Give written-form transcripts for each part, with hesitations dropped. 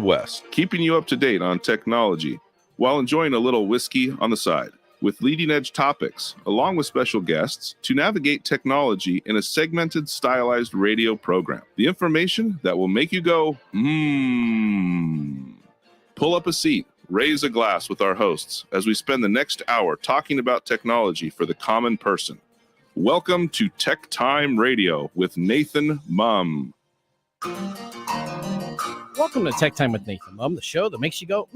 West, keeping you up to date on technology while enjoying a little whiskey on the side, with leading-edge topics, along with special guests, to navigate technology in a segmented, stylized radio program. The information that will make you go, Pull up a seat, raise a glass with our hosts as we spend the next hour talking about technology for the common person. Welcome to TechTime Radio with Nathan Mumm. Welcome to Tech Time with Nathan Mumm, the show that makes you go,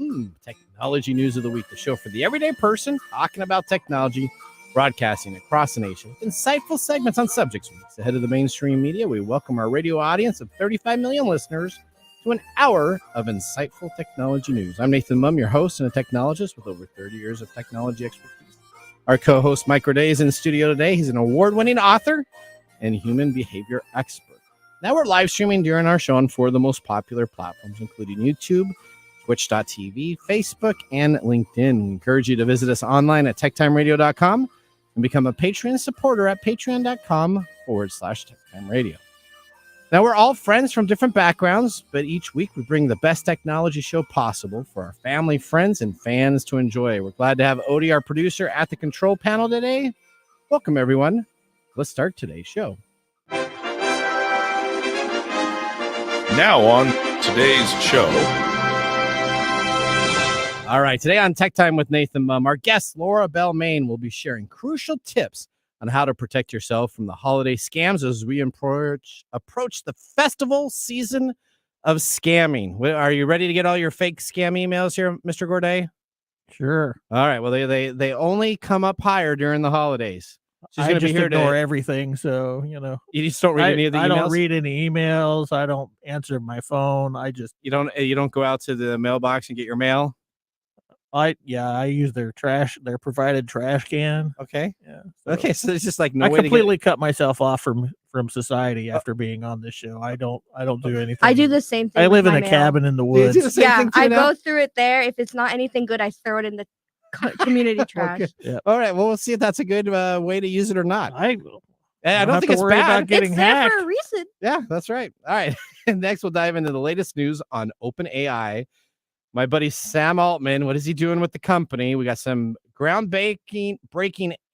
technology news of the week, the show for the everyday person talking about technology, broadcasting across the nation with insightful segments on subjects ahead of the mainstream media. We welcome our radio audience of 35 million listeners to an hour of insightful technology news. I'm Nathan Mumm, your host and a technologist with over 30 years of technology expertise. Our co-host Mike Roday is in the studio today. He's an award-winning author and human behavior expert. Now we're live streaming during our show on four of the most popular platforms, including YouTube, Twitch.tv, Facebook, and LinkedIn. We encourage you to visit us online at techtimeradio.com and become a Patreon supporter at patreon.com/techtimeradio. Now we're all friends from different backgrounds, but each week we bring the best technology show possible for our family, friends, and fans to enjoy. We're glad to have Odie, our producer, at the control panel today. Welcome, everyone. Let's start today's show. Now on today's show. All right, today on Tech Time with Nathan Mumm, our guest Laura Bell Main will be sharing crucial tips on how to protect yourself from the holiday scams as we approach the festival season of scamming. Are you ready to get all your fake scam emails here, Mr. Gorday? Sure. All right. Well, they only come up higher during the holidays. She's going to be here ignore everything, so you just don't read any of the emails. I don't read any emails. I don't answer my phone. You don't go out to the mailbox and get your mail. I use their provided trash can. Okay. Yeah. Okay. So it's just like I completely cut myself off from society after being on this show. I don't do anything. I do the same thing. I live in a cabin in the woods. You do the same thing too, I now? go through it there. If it's not anything good, I throw it in the community trash. Okay. Yeah. All right. Well, we'll see if that's a good way to use it or not. I don't think it's bad. About getting it's there hacked. for a reason. Yeah, that's right. All right. And next, we'll dive into the latest news on OpenAI. My buddy Sam Altman, what is he doing with the company? We got some breaking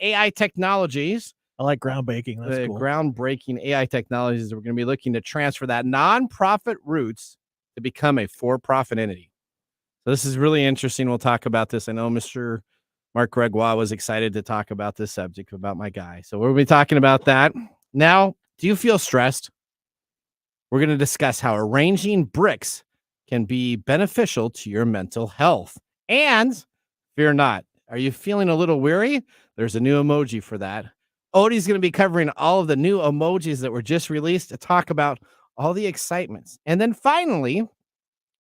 AI technologies. I like groundbreaking. That's cool. Groundbreaking AI technologies. We're going to be looking to transfer that nonprofit roots to become a for-profit entity. So this is really interesting. We'll talk about this. I know Mr. Mark Gregoire was excited to talk about this subject, about my guy. So we'll be talking about that. Now, do you feel stressed? We're going to discuss how arranging bricks can be beneficial to your mental health. And fear not, are you feeling a little weary? There's a new emoji for that. Odie's going to be covering all of the new emojis that were just released to talk about all the excitements. And then finally,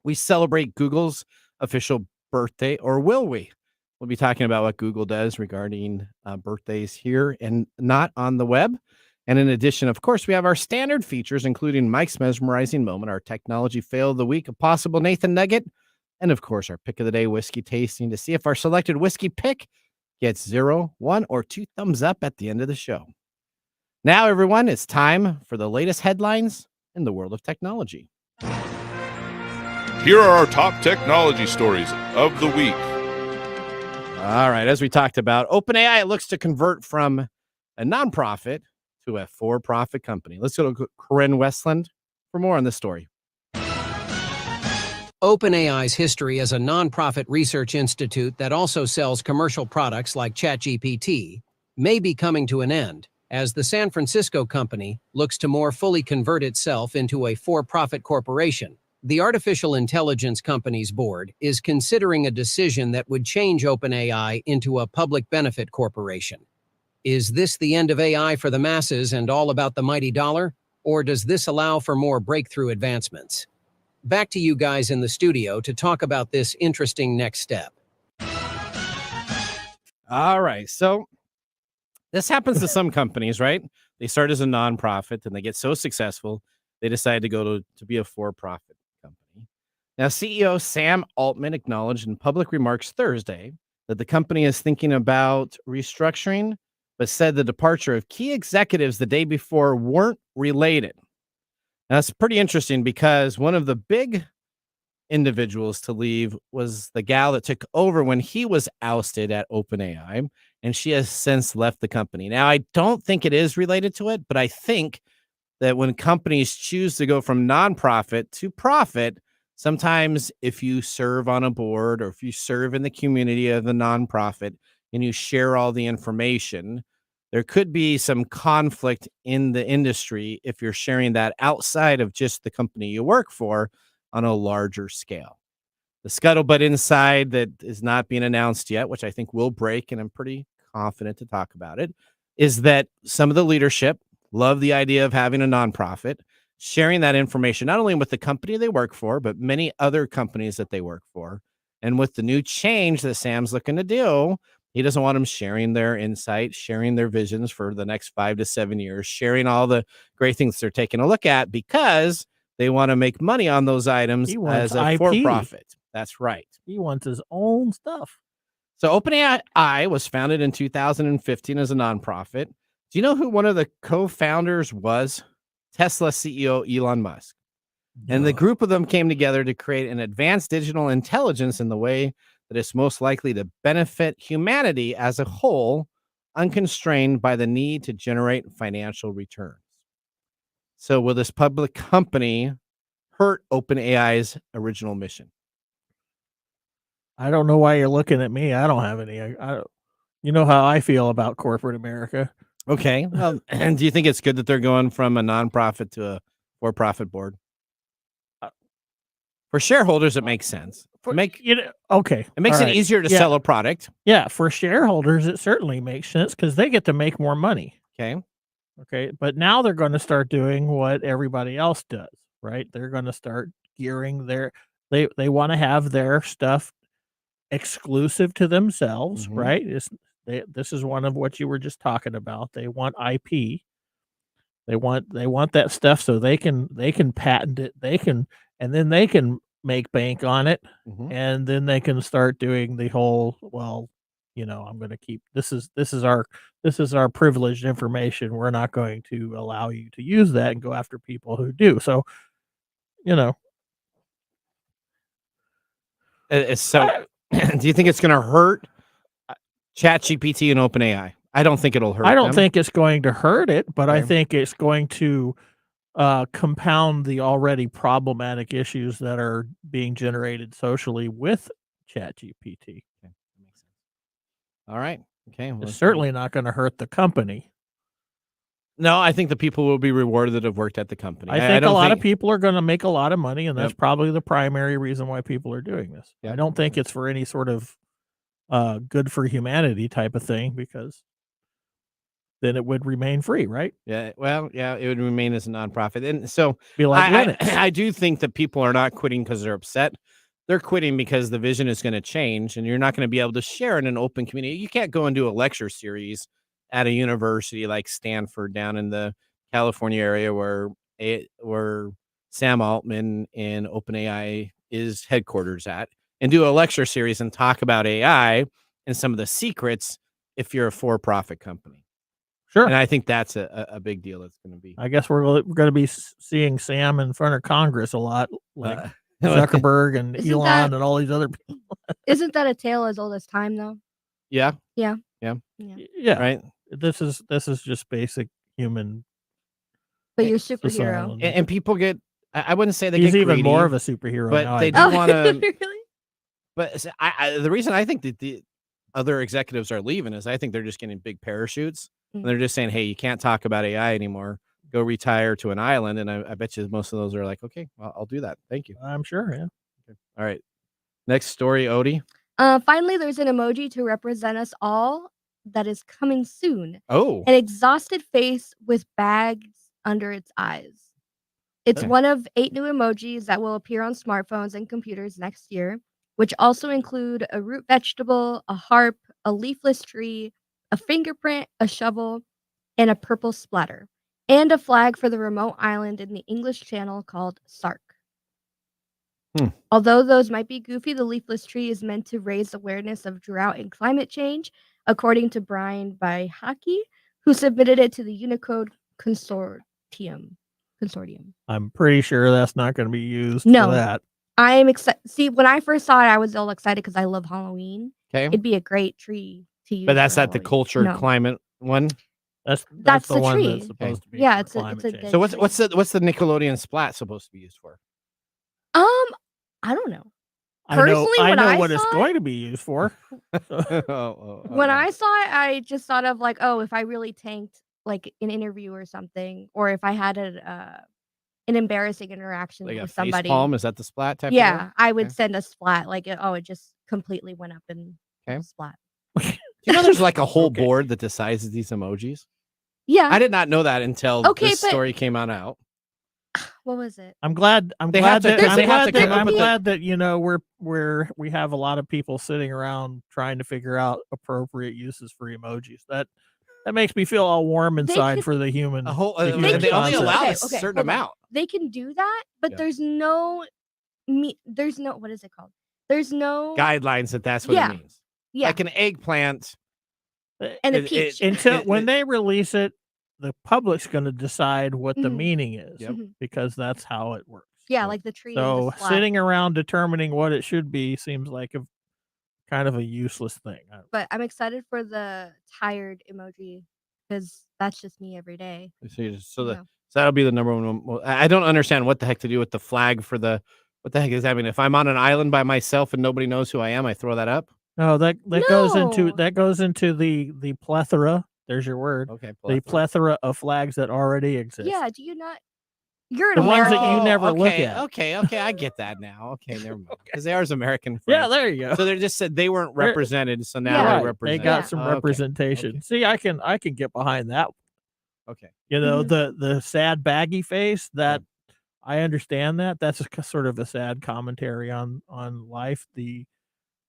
we celebrate Google's official birthday, or will we? We'll be talking about what Google does regarding birthdays here and not on the web. And in addition, of course, we have our standard features, including Mike's mesmerizing moment, our technology fail of the week, a possible Nathan nugget, and of course, our pick of the day whiskey tasting to see if our selected whiskey pick gets 0, 1, or 2 thumbs up at the end of the show. Now, everyone, it's time for the latest headlines in the world of technology. Here are our top technology stories of the week. All right. As we talked about, OpenAI looks to convert from a nonprofit to a for-profit company. Let's go to Corinne Westland for more on this story. OpenAI's history as a nonprofit research institute that also sells commercial products like ChatGPT may be coming to an end as the San Francisco company looks to more fully convert itself into a for-profit corporation. The artificial intelligence company's board is considering a decision that would change OpenAI into a public benefit corporation. Is this the end of AI for the masses and all about the mighty dollar, or does this allow for more breakthrough advancements? Back to you guys in the studio to talk about this interesting next step. All right. So this happens to some companies, right? They start as a nonprofit and they get so successful, they decide to go to be a for-profit company. Now, CEO Sam Altman acknowledged in public remarks Thursday that the company is thinking about restructuring, but said the departure of key executives the day before weren't related. Now, that's pretty interesting because one of the big individuals to leave was the gal that took over when he was ousted at OpenAI, and she has since left the company. Now, I don't think it is related to it, but I think that when companies choose to go from nonprofit to profit, sometimes if you serve on a board or if you serve in the community of the nonprofit and you share all the information, there could be some conflict in the industry if you're sharing that outside of just the company you work for on a larger scale. The scuttlebutt inside that is not being announced yet, which I think will break, and I'm pretty confident to talk about it, is that some of the leadership love the idea of having a nonprofit, sharing that information, not only with the company they work for, but many other companies that they work for. And with the new change that Sam's looking to do, he doesn't want them sharing their insights, sharing their visions for the next 5 to 7 years, sharing all the great things they're taking a look at because they want to make money on those items as a IP. for-profit. That's right. He wants his own stuff. So OpenAI was founded in 2015 as a nonprofit. Do you know who one of the co-founders was? Tesla CEO Elon Musk. And the group of them came together to create an advanced digital intelligence in the way that is most likely to benefit humanity as a whole, unconstrained by the need to generate financial returns. So will this public company hurt OpenAI's original mission? I don't know why you're looking at me. I don't have any. You know how I feel about corporate America. Okay. Well, and do you think it's good that they're going from a nonprofit to a for-profit board? For shareholders, it makes sense. Okay. It makes it easier to sell a product. Yeah, for shareholders, it certainly makes sense because they get to make more money. Okay. Okay. But now they're going to start doing what everybody else does, right? They're going to start gearing they want to have their stuff exclusive to themselves, right? This is one of what you were just talking about. They want IP. They want that stuff so they can patent it. And then they can make bank on it. And then they can start doing the whole, well, I'm going to keep this is our privileged information. We're not going to allow you to use that and go after people who do. So, So do you think it's going to hurt ChatGPT and OpenAI? I don't think it'll hurt I don't them. think it's going to hurt it, but I Okay. think it's going to compound the already problematic issues that are being generated socially with ChatGPT. Okay. That makes sense. All right. Okay. Well, It's certainly not going to hurt the company. No, I think the people will be rewarded that have worked at the company. I think a lot of people are going to make a lot of money, and that's Yep. probably the primary reason why people are doing this. Yep. I don't think it's for any sort of good for humanity type of thing, because then it would remain free, right? Yeah. Well, yeah, it would remain as a nonprofit. And so Be like Linux. I do think that people are not quitting because they're upset. They're quitting because the vision is going to change and you're not going to be able to share in an open community. You can't go and do a lecture series at a university like Stanford down in the California area where Sam Altman and OpenAI is headquarters at, and do a lecture series and talk about AI and some of the secrets if you're a for-profit company. Sure. And I think that's a big deal. It's going to be. I guess we're going to be seeing Sam in front of Congress a lot, like Zuckerberg and Elon and all these other people. Isn't that a tale as old as time, though? Yeah. Yeah. Right. This is just basic human. But you're a superhero. And people get. I wouldn't say they He's get even greedy, more of a superhero, but now, they I do want to. Really? But the reason I think that the other executives are leaving is I think they're just getting big parachutes. And they're just saying, hey, you can't talk about AI anymore. Go retire to an island. And I bet you most of those are like, okay, well, I'll do that. Thank you. I'm sure. Yeah. Okay. All right. Next story, Odie. Finally, there's an emoji to represent us all that is coming soon. Oh. An exhausted face with bags under its eyes. It's one of 8 new emojis that will appear on smartphones and computers next year, which also include a root vegetable, a harp, a leafless tree, a fingerprint, a shovel, and a purple splatter, and a flag for the remote island in the English Channel called Sark. Although those might be goofy, the leafless tree is meant to raise awareness of drought and climate change, according to Brian Byhaki, who submitted it to the Unicode Consortium. I'm pretty sure that's not going to be used No. for that. I'm excited. See, when I first saw it, I was all excited because I love Halloween. Okay. It'd be a great tree to use. But that's for not the Halloween. culture No. climate one. That's That's the the one tree. that's supposed to be. Yeah, for it's a climate dead change. So tree. what's the Nickelodeon splat supposed to be used for? I don't know. I know Personally, when I what it's saw going to be used for. When I saw it, I just thought of like, oh, if I really tanked like an interview or something, or if I had an embarrassing interaction like a with face somebody. palm, is that the splat type? Yeah, of I would Okay. send a splat. Like, it just completely went up in Okay. splat. You know, there's like a whole Okay. board that decides these emojis. Yeah. I did not know that until Okay, this but- story came on out. What was it? I'm glad. They have to- that, they have to come up I'm with glad that we have a lot of people sitting around trying to figure out appropriate uses for emojis. That makes me feel all warm They inside could- for the human. A whole. the They, human only concept. allow Okay, a certain hold on. amount. They can do that, but Yeah. there's no what is it called? There's no Guidelines that's what Yeah. it means. Yeah. Like an eggplant. And a it- peach. Until when they release it, the public's going to decide what the Mhm. meaning is Yep. Mhm. because that's how it works. Yeah, like the tree. and So the splat. sitting around determining what it should be seems like a kind of a useless thing. But I'm excited for the tired emoji because that's just me every day. So that'll be the number one. Well, I don't understand what the heck to do with the flag for the. What the heck is that? I mean, if I'm on an island by myself and nobody knows who I am, I throw that up. No, that goes into No. the plethora. There's your word. Okay. The plethora of flags that already exist. Yeah, do you not? You're The an ones that American. you never look okay, at. Okay, I get that now. Okay, never mind. Because they are American. Yeah, friends. there you go. So they just said they weren't They're- represented, so now Yeah. they Right, represent. they got Yeah. some Okay, representation. okay. See, I can get behind that. Okay. You know, Mhm. the sad baggy face, that I understand that. That's sort of a sad commentary on life. The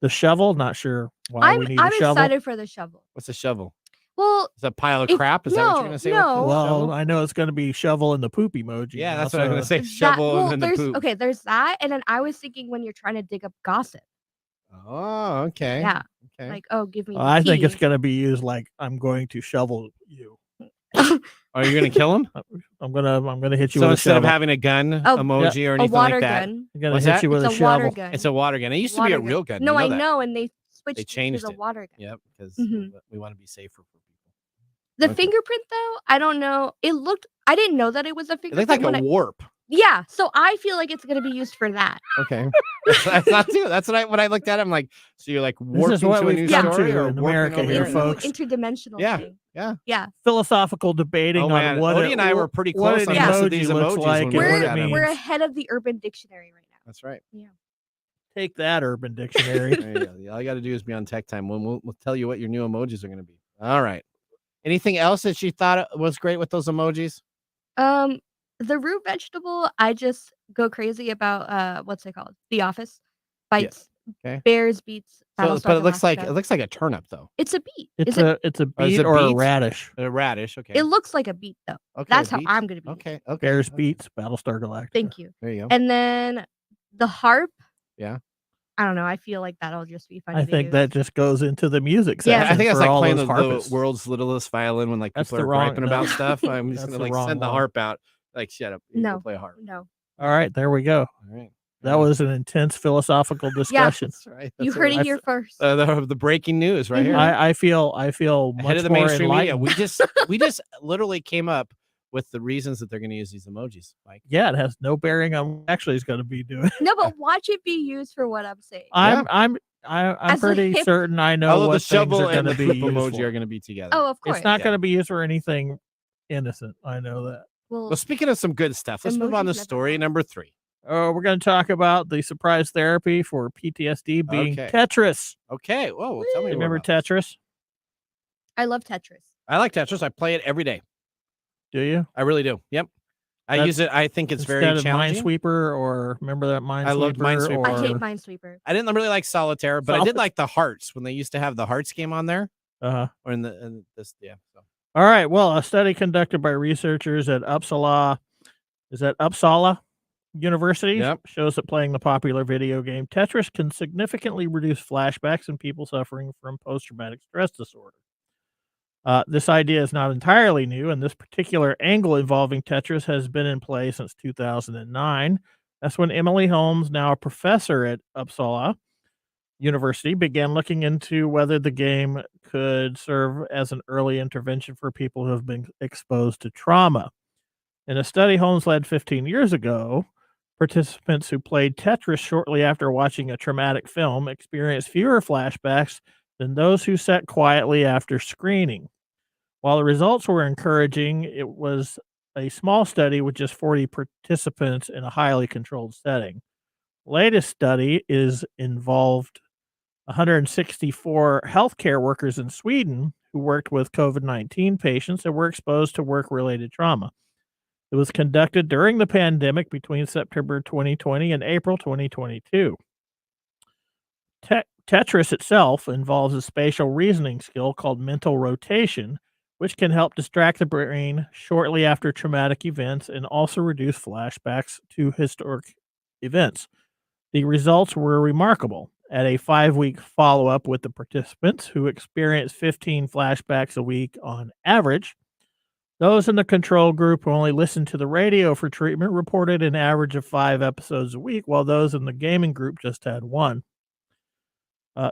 shovel, not sure why we need I'm a shovel. excited for the shovel. What's a shovel? Well, It's a pile of If- crap. Is that what you're gonna say? with the no. Well, shovel? I know it's going to be shovel and the poop emoji. Yeah, now, that's what I'm gonna so- say. Shovel and then the there's poop. there's that, and then I was thinking when you're trying to dig up gossip. Oh, okay. Yeah, Okay. like give me. Well, the I think it's tea. going to be used like I'm going to shovel you. Are you gonna kill him? I'm gonna hit you So with a instead of shovel. having a gun Oh, emoji or a anything water like that, gun. I'm gonna What's hit that? you with It's a a shovel. water gun. it's a water gun. It used to be a Water real gun. No, you I that. know, and they switched They it changed to the it. water gun. Yep, because Mhm. we want to be safer for people. The Okay. fingerprint, though, I don't know. I didn't know that it was a It fingerprint. looked like when a warp. yeah, so I feel like it's gonna be used for that. Okay, that's not too. That's what I when I looked at it, I'm like, so you're like warping is what to a we've new come story to or in warping America over here, here? folks. Interdimensional Yeah, thing. yeah. Yeah. Philosophical debating Oh, man. on what Odie and I were pretty what close an on most of emoji these looks emojis like when and we what looked it at 'em. We're means. ahead of the Urban Dictionary right now. That's right. Take that, Urban Dictionary. There you go. All you got to do is be on Tech Time. We'll tell you what your new emojis are going to be. All right. Anything else that you thought was great with those emojis? The root vegetable, I just go crazy about. What's it called? The Office bites. Okay. Bears beats. So, Battlestar but it looks Galactica. like a turnip though. It's a beet. It's Is it? a Or is beet it or a beets? radish. A radish. Okay. It looks like a beet though. Okay. That's how beets. I'm gonna be. Okay. Okay. Bears okay. beets Battlestar Galactica. Thank you. There you go. And then the harp. Yeah. I don't know. I feel like that'll just be fun. I to think use. that just goes into the music Yeah. section. I think that's for like all playing those the harpists. world's littlest violin when like That's people the are wrong- griping no. about stuff. I'm just That's gonna the like wrong send the one. harp out. Like shut up. You go No. play a harp. No. All right, there we go. All right. That was an intense philosophical discussion. That's right. You That's heard right. it here first. The breaking news right here. I feel much Ahead of the more mainstream media. enlightened. We just literally came up with the reasons that they're going to use these emojis. Mike. Yeah, it has no bearing on what actually is going to be doing. No, but watch it be used for what I'm saying. I'm As a pretty hip- certain I know Although what the shovel things are and going the to be poop used emoji for. are going to be together. Oh, of course. It's not Yeah. going to be used for anything innocent. I know that. Well, speaking of some good stuff, let's move on to Emojis never story lie. number 3. Oh, we're going to talk about the surprise therapy for PTSD being Okay. Tetris. Okay. Whoa. Well, tell me more Remember about this. Tetris? I love Tetris. I like Tetris. I play it every day. Do you? I really do. Yep. I That's use it. I think it's very Instead of challenging. Minesweeper, or remember that Minesweeper? I loved Minesweeper. I hate or- Minesweeper. I didn't really like Solitaire, but I did like the Hearts when they used to have the Hearts game on there. Uh-huh. Or in this, yeah. So. All right. Well, a study conducted by researchers at Uppsala University Yep. shows that playing the popular video game Tetris can significantly reduce flashbacks in people suffering from post-traumatic stress disorder. This idea is not entirely new, and this particular angle involving Tetris has been in play since 2009, That's when Emily Holmes, now a professor at Uppsala University, began looking into whether the game could serve as an early intervention for people who have been exposed to trauma. In a study Holmes led 15 years ago, participants who played Tetris shortly after watching a traumatic film experienced fewer flashbacks than those who sat quietly after screening. While the results were encouraging, it was a small study with just 40 participants in a highly controlled setting. Latest study involved 164 healthcare workers in Sweden who worked with COVID-19 patients and were exposed to work-related trauma. It was conducted during the pandemic between September 2020 and April 2022. Tetris itself involves a spatial reasoning skill called mental rotation, which can help distract the brain shortly after traumatic events and also reduce flashbacks to historic events. The results were remarkable. At a 5-week follow-up with the participants, who experienced 15 flashbacks a week on average, those in the control group who only listened to the radio for treatment reported an average of 5 episodes a week, while those in the gaming group just had 1.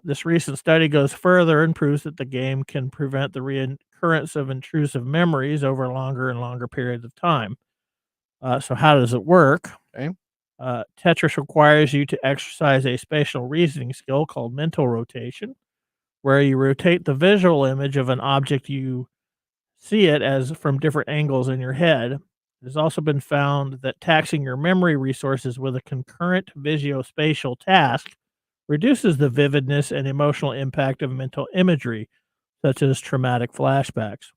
This recent study goes further and proves that the game can prevent the reoccurrence of intrusive memories over longer and longer periods of time. So how does it work? Okay. Tetris requires you to exercise a spatial reasoning skill called mental rotation, where you rotate the visual image of an object you see it as from different angles in your head. It has also been found that taxing your memory resources with a concurrent visuospatial task reduces the vividness and emotional impact of mental imagery, such as traumatic flashbacks.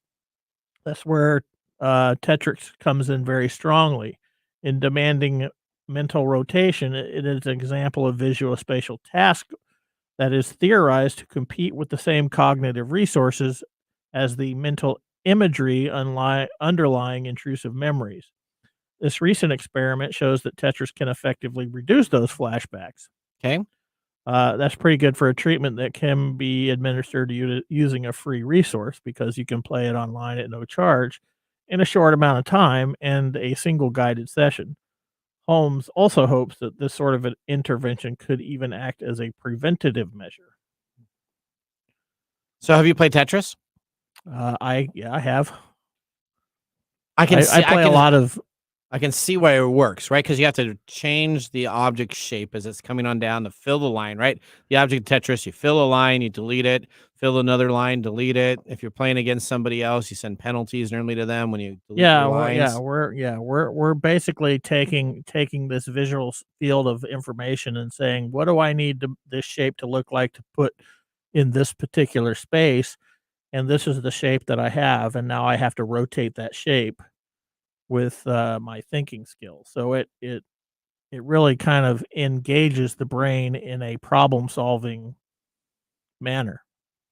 That's where Tetris comes in very strongly. In demanding mental rotation, it is an example of visuospatial task that is theorized to compete with the same cognitive resources as the mental imagery underlying intrusive memories. This recent experiment shows that Tetris can effectively reduce those flashbacks. Okay. That's pretty good for a treatment that can be administered using a free resource, because you can play it online at no charge in a short amount of time and a single guided session. Holmes also hopes that this sort of an intervention could even act as a preventative measure. So have you played Tetris? I have. I can play a lot of. I can see why it works, right? Because you have to change the object shape as it's coming on down to fill the line, right? The object Tetris, you fill a line, you delete it, fill another line, delete it. If you're playing against somebody else, you send penalties normally to them when you delete lines. We're basically taking this visual field of information and saying, what do I need this shape to look like to put in this particular space? And this is the shape that I have, and now I have to rotate that shape with my thinking skills. So it really kind of engages the brain in a problem-solving manner.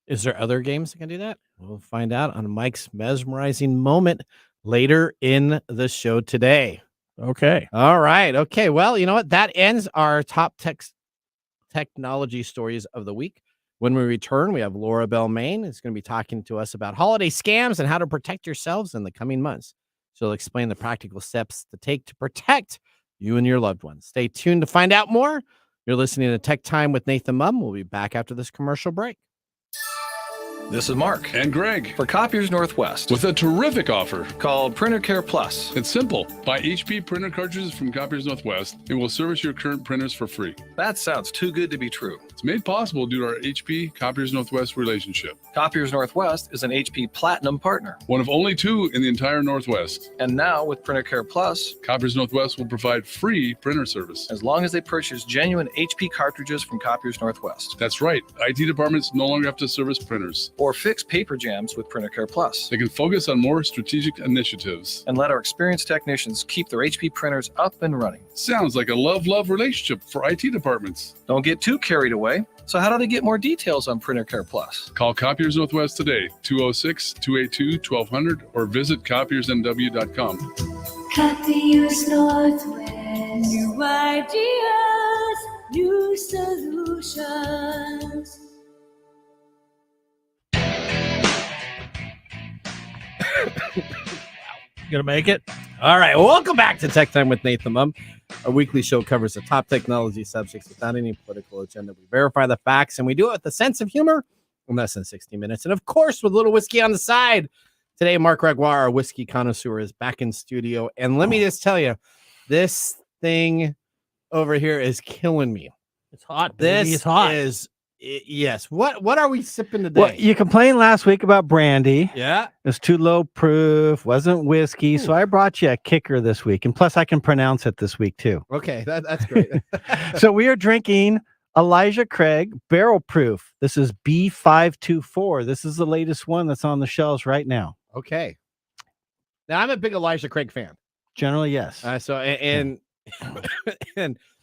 Is there other games that can do that? We'll find out on Mike's mesmerizing moment later in the show today. Okay. All right. Okay. Well, you know what? That ends our top technology stories of the week. When we return, we have Laura Belmain. It's going to be talking to us about holiday scams and how to protect yourselves in the coming months. She'll explain the practical steps to take to protect you and your loved ones. Stay tuned to find out more. You're listening to Tech Time with Nathan Mumm. We'll be back after this commercial break. This is Mark and Greg for Copiers Northwest with a terrific offer called Printer Care Plus. It's simple. Buy HP printer cartridges from Copiers Northwest and we'll service your current printers for free. That sounds too good to be true. It's made possible due to our HP Copiers Northwest relationship. Copiers Northwest is an HP Platinum partner, one of only 2 in the entire Northwest. And now with Printer Care Plus, Copiers Northwest will provide free printer service as long as they purchase genuine HP cartridges from Copiers Northwest. That's right. IT departments no longer have to service printers or fix paper jams with Printer Care Plus. They can focus on more strategic initiatives and let our experienced technicians keep their HP printers up and running. Sounds like a love-love relationship for IT departments. Don't get too carried away. So how do they get more details on Printer Care Plus? Call Copiers Northwest today, 206-282-1200, or visit copiersnw.com. Copiers Northwest. New ideas, new solutions. Gonna make it? All right. Welcome back to Tech Time with Nathan Mumm. Our weekly show covers the top technology subjects without any political agenda. We verify the facts, and we do it with a sense of humor in less than 60 minutes. And, of course, with a little whiskey on the side. Today, Mark Gregoire, our whiskey connoisseur, is back in studio. And let me just tell you, this thing over here is killing me. It's hot. Baby. It's hot. Yes. What are we sipping today? Well, you complained last week about brandy. Yeah. It's too low proof, wasn't whiskey. Ooh. So I brought you a kicker this week. And plus, I can pronounce it this week, too. Okay, that's great. So we are drinking Elijah Craig Barrel Proof. This is B524. This is the latest one that's on the shelves right now. Okay. Now, I'm a big Elijah Craig fan. Generally, yes. And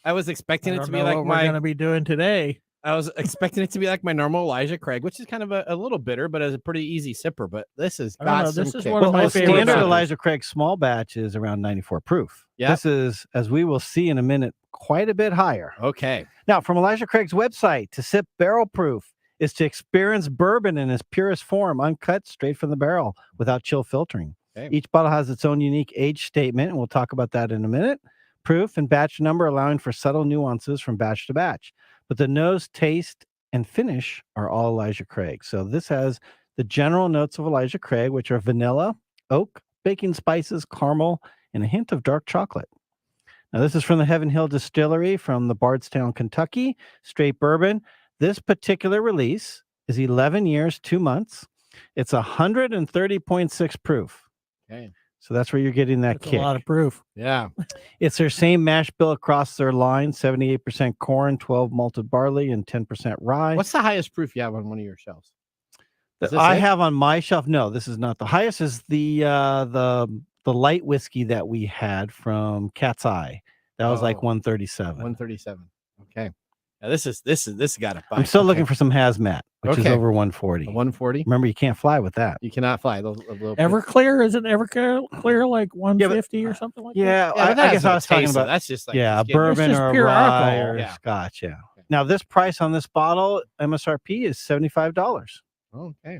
I was expecting it to be like what we're going to be doing today. I was expecting it to be like my normal Elijah Craig, which is kind of a little bitter, but is a pretty easy sipper. But this is this is one of my favorite. Standard Elijah Craig small batch is around 94 proof. Yeah. This is, as we will see in a minute, quite a bit higher. Okay. Now, from Elijah Craig's website, to sip barrel proof is to experience bourbon in its purest form, uncut, straight from the barrel, without chill filtering. Okay. Each bottle has its own unique age statement, and we'll talk about that in a minute. Proof and batch number allowing for subtle nuances from batch to batch. But the nose, taste, and finish are all Elijah Craig. So this has the general notes of Elijah Craig, which are vanilla, oak, baking spices, caramel, and a hint of dark chocolate. Now, this is from the Heaven Hill Distillery from the Bardstown, Kentucky, straight bourbon. This particular release is 11 years, 2 months. It's 130.6 proof. Okay. So that's where you're getting that kick. A lot of proof. Yeah. It's their same mash bill across their line, 78% corn, 12 malted barley, and 10% rye. What's the highest proof you have on one of your shelves? I have on my shelf. No, this is not the highest. Is the light whiskey that we had from Cat's Eye. That was like 137. 137. Okay. Now this has got to fly. I'm still looking for some hazmat, which is over 140. 140. Remember, you can't fly with that. You cannot fly. Everclear, is it Everclear like 150 or something like that? Yeah, I guess I was talking about that's just like a bourbon or a rye or scotch. Yeah. Okay. Now this price on this bottle MSRP is $75. Okay.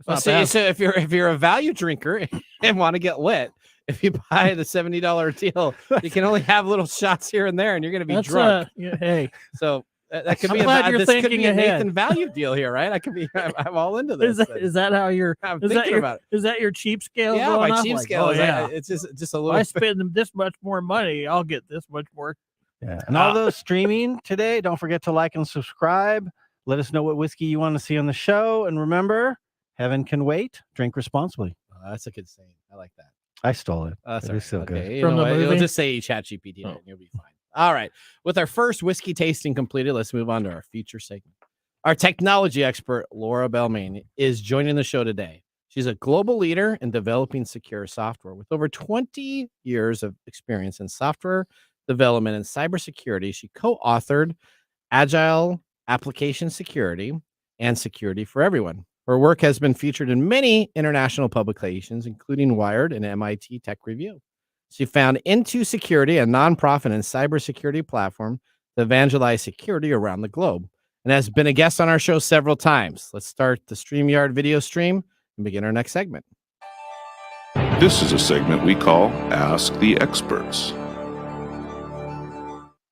Well, so if you're a value drinker and want to get lit, if you buy the $70 deal, you can only have little shots here and there, and you're going to be drunk. Hey, so that could I'm be glad you're thinking could be a ahead. Nathan value deal here, right? I could be. I'm all into this. Is that how you're? I'm thinking about it. Is that your cheap scale? Yeah, my cheap scale. Yeah, it's just a little. If I spend this much more money, I'll get this much more. Yeah, and all those streaming today, don't forget to like and subscribe. Let us know what whiskey you want to see on the show, and remember, heaven can wait. Drink responsibly. Oh, that's a good saying. I like that. I stole it. That's so good. You know what? You'll just say ChatGPT and you'll be fine. All right. With our first whiskey tasting completed, let's move on to our feature segment. Our technology expert, Laura Belmain, is joining the show today. She's a global leader in developing secure software with over 20 years of experience in software development and cybersecurity. She co-authored Agile Application Security and Security for Everyone. Her work has been featured in many international publications, including Wired and MIT Tech Review. She founded Into Security, a nonprofit and cybersecurity platform to evangelize security around the globe, and has been a guest on our show several times. Let's start the StreamYard video stream and begin our next segment. This is a segment we call Ask the Experts.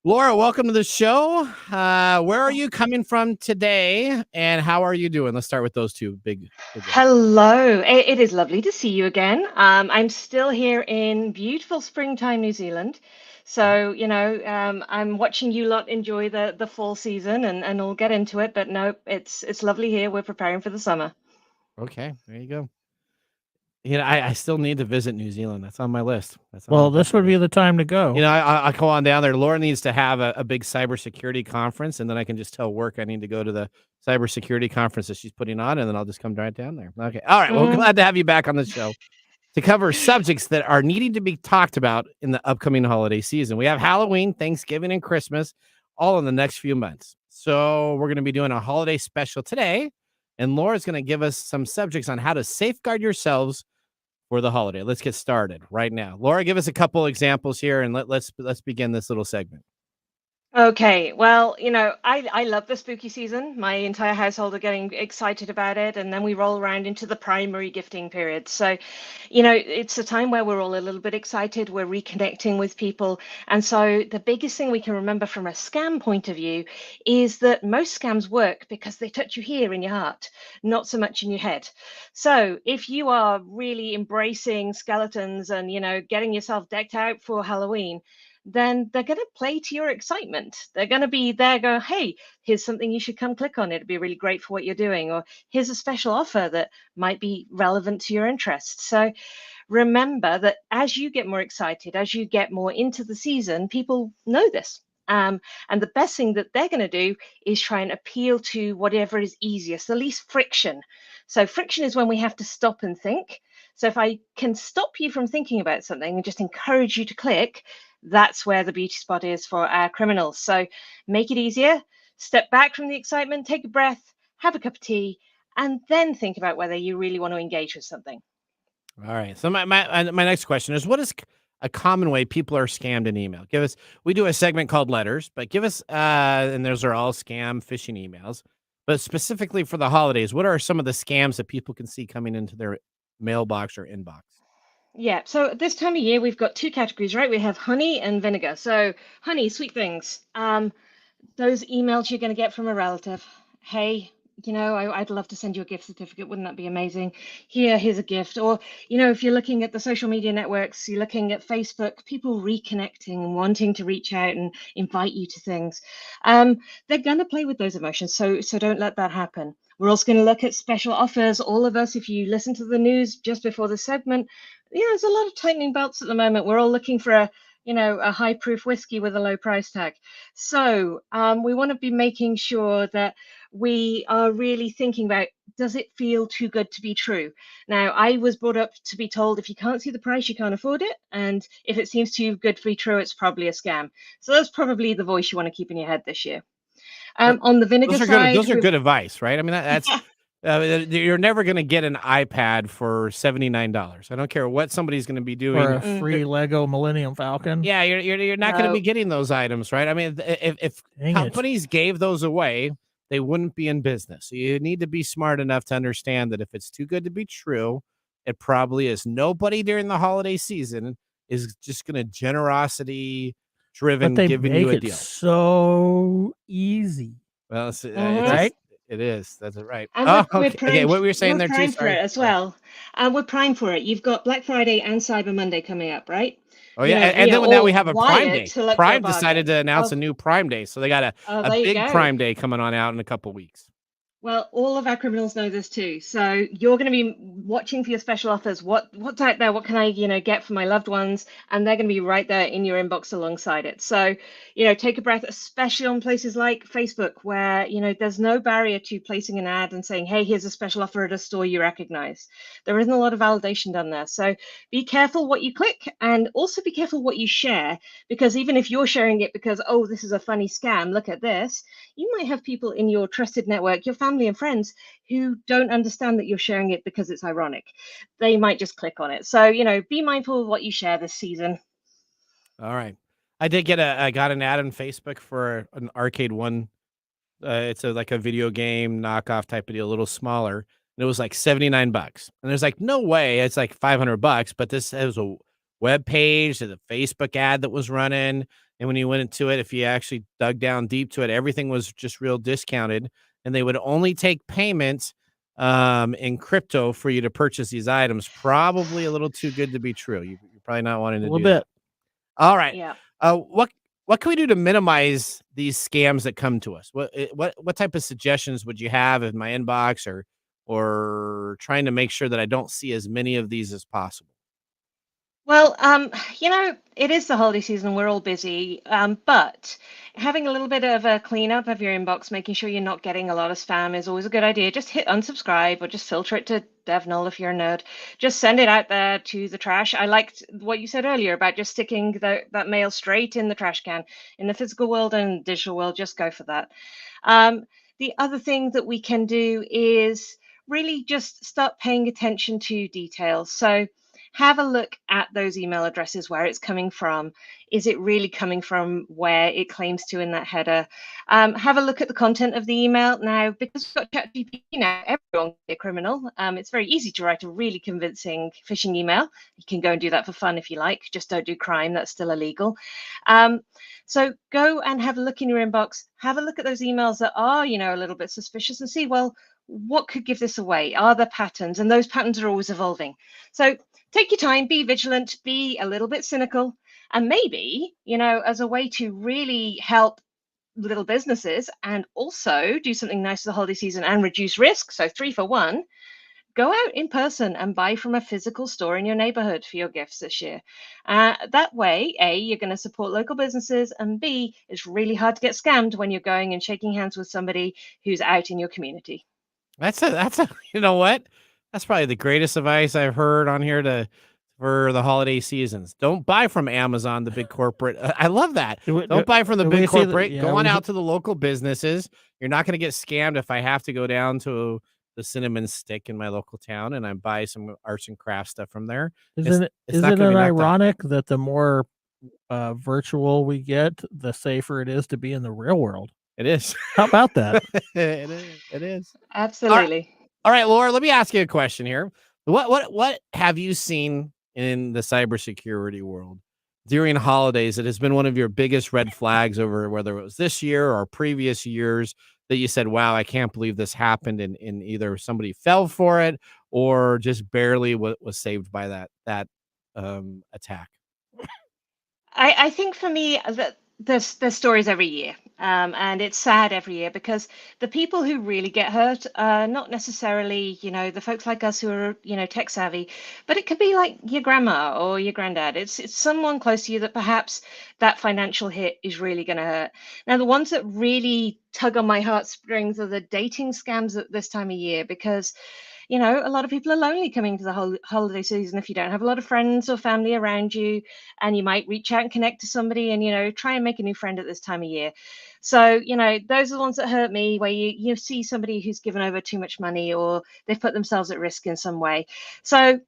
Laura, welcome to the show. Where are you coming from today, and how are you doing? Let's start with those two big Hello. It is lovely to see you again. I'm still here in beautiful springtime New Zealand. So, I'm watching you lot enjoy the fall season, and we'll get into it. But no, it's lovely here. We're preparing for the summer. Okay, there you go. I still need to visit New Zealand. That's on my list. This would be the time to go. I go on down there. Laura needs to have a big cybersecurity conference, and then I can just tell work I need to go to the cybersecurity conference that she's putting on, and then I'll just come right down there. Okay. All right. Well, glad to have you back on the show to cover subjects that are needing to be talked about in the upcoming holiday season. We have Halloween, Thanksgiving, and Christmas all in the next few months. So we're going to be doing a holiday special today, and Laura's going to give us some subjects on how to safeguard yourselves for the holiday. Let's get started right now. Laura, give us a couple examples here, and let's begin this little segment. Okay, well, I love the spooky season. My entire household are getting excited about it, and then we roll around into the primary gifting period. So, it's a time where we're all a little bit excited, we're reconnecting with people. And so, the biggest thing we can remember from a scam point of view is that most scams work because they touch you here in your heart, not so much in your head. So, if you are really embracing skeletons and, getting yourself decked out for Halloween, then they're going to play to your excitement. They're going to be there going, hey, here's something you should come click on. It'd be really great for what you're doing. Or here's a special offer that might be relevant to your interests. So remember that as you get more excited, as you get more into the season, people know this. And the best thing that they're going to do is try and appeal to whatever is easiest, the least friction. So friction is when we have to stop and think. So if I can stop you from thinking about something and just encourage you to click, that's where the beauty spot is for our criminals. So make it easier, step back from the excitement, take a breath, have a cup of tea, and then think about whether you really want to engage with something. All right. So my next question is, what is a common way people are scammed in email? We do a segment called letters, but give us, and those are all scam phishing emails, but specifically for the holidays, what are some of the scams that people can see coming into their mailbox or inbox? Yeah, so this time of year, we've got two categories, right? We have honey and vinegar. So honey, sweet things. Those emails you're going to get from a relative. Hey, I'd love to send you a gift certificate. Wouldn't that be amazing? Here's a gift. Or, if you're looking at the social media networks, you're looking at Facebook, people reconnecting and wanting to reach out and invite you to things. They're going to play with those emotions. So don't let that happen. We're also going to look at special offers. All of us, if you listen to the news just before the segment, there's a lot of tightening belts at the moment. We're all looking for a high proof whiskey with a low price tag. So we want to be making sure that we are really thinking about, does it feel too good to be true? Now, I was brought up to be told if you can't see the price, you can't afford it. And if it seems too good to be true, it's probably a scam. So that's probably the voice you want to keep in your head this year. On the vinegar side, those are good advice, right? I mean, that's you're never going to get an iPad for $79. I don't care what somebody's going to be doing. Or a free Lego Millennium Falcon. Yeah, you're not going to be getting those items, right? I mean, if companies gave those away, they wouldn't be in business. So you need to be smart enough to understand that if it's too good to be true, it probably is. Nobody during the holiday season is just going to generosity driven giving you a deal. So easy. Well, right? It is. That's right. And okay. What were you saying there, too? We're primed for it as well. We're primed for it. You've got Black Friday and Cyber Monday coming up, right? Oh, yeah. And then now we have a Prime Day. Prime decided to announce a new Prime Day. So they got a big Prime Day coming on out in a couple weeks. Well, all of our criminals know this too. So you're going to be watching for your special offers. What's out there? What can I, get for my loved ones? And they're going to be right there in your inbox alongside it. So, take a breath, especially on places like Facebook, where, there's no barrier to placing an ad and saying, hey, here's a special offer at a store you recognize. There isn't a lot of validation done there. So be careful what you click, and also be careful what you share, because even if you're sharing it because, oh, this is a funny scam, look at this, you might have people in your trusted network, your family and friends, who don't understand that you're sharing it because it's ironic. They might just click on it. So, be mindful of what you share this season. All right. I did I got an ad on Facebook for an Arcade One. It's like a video game knockoff type of deal, a little smaller. And it was like $79. And there's like, no way. It's like $500, but this was a web page, there's a Facebook ad that was running. And when you went into it, if you actually dug down deep to it, everything was just real discounted. And they would only take payments in crypto for you to purchase these items. Probably a little too good to be true. You're probably not wanting to do that. All right. Yeah. What can we do to minimize these scams that come to us? What type of suggestions would you have in my inbox, or trying to make sure that I don't see as many of these as possible? Well, it is the holiday season. We're all busy. But having a little bit of a cleanup of your inbox, making sure you're not getting a lot of spam is always a good idea. Just hit unsubscribe or just filter it to DevNull if you're a nerd. Just send it out there to the trash. I liked what you said earlier about just sticking that mail straight in the trash can. In the physical world and digital world, just go for that. The other thing that we can do is really just start paying attention to details. So have a look at those email addresses, where it's coming from. is it really coming from where it claims to in that header? Have a look at the content of the email. Now, because we've got ChatGPT now, everyone can be a criminal. It's very easy to write a really convincing phishing email. You can go and do that for fun if you like. Just don't do crime. That's still illegal. So go and have a look in your inbox. Have a look at those emails that are, a little bit suspicious and see, well, what could give this away? Are there patterns? And those patterns are always evolving. So take your time, be vigilant, be a little bit cynical, and maybe, as a way to really help little businesses and also do something nice for the holiday season and reduce risk. So 3 for 1. Go out in person and buy from a physical store in your neighborhood for your gifts this year. That way, A, you're going to support local businesses, and B, it's really hard to get scammed when you're going and shaking hands with somebody who's out in your community. That's you know what? That's probably the greatest advice I've heard on here for the holiday seasons. Don't buy from Amazon, the big corporate. I love that. Don't buy from the big corporate. Go on out to the local businesses. You're not going to get scammed if I have to go down to the cinnamon stick in my local town and I buy some arts and crafts stuff from there. Isn't it ironic that the more virtual we get, the safer it is to be in the real world? It is. How about that? It is. Absolutely. All right, Laura, let me ask you a question here. What have you seen in the cybersecurity world during holidays that has been one of your biggest red flags over whether it was this year or previous years that you said, wow, I can't believe this happened, and either somebody fell for it or just barely was saved by that attack? I think for me that there's stories every year, and it's sad every year because the people who really get hurt are not necessarily, the folks like us who are, tech savvy, but it could be like your grandma or your granddad. It's someone close to you that perhaps that financial hit is really going to hurt. Now, the ones that really tug on my heartstrings are the dating scams at this time of year because a lot of people are lonely coming to the holiday season if you don't have a lot of friends or family around you, and you might reach out and connect to somebody and, try and make a new friend at this time of year. So, those are the ones that hurt me, where you see somebody who's given over too much money or they've put themselves at risk in some way. So,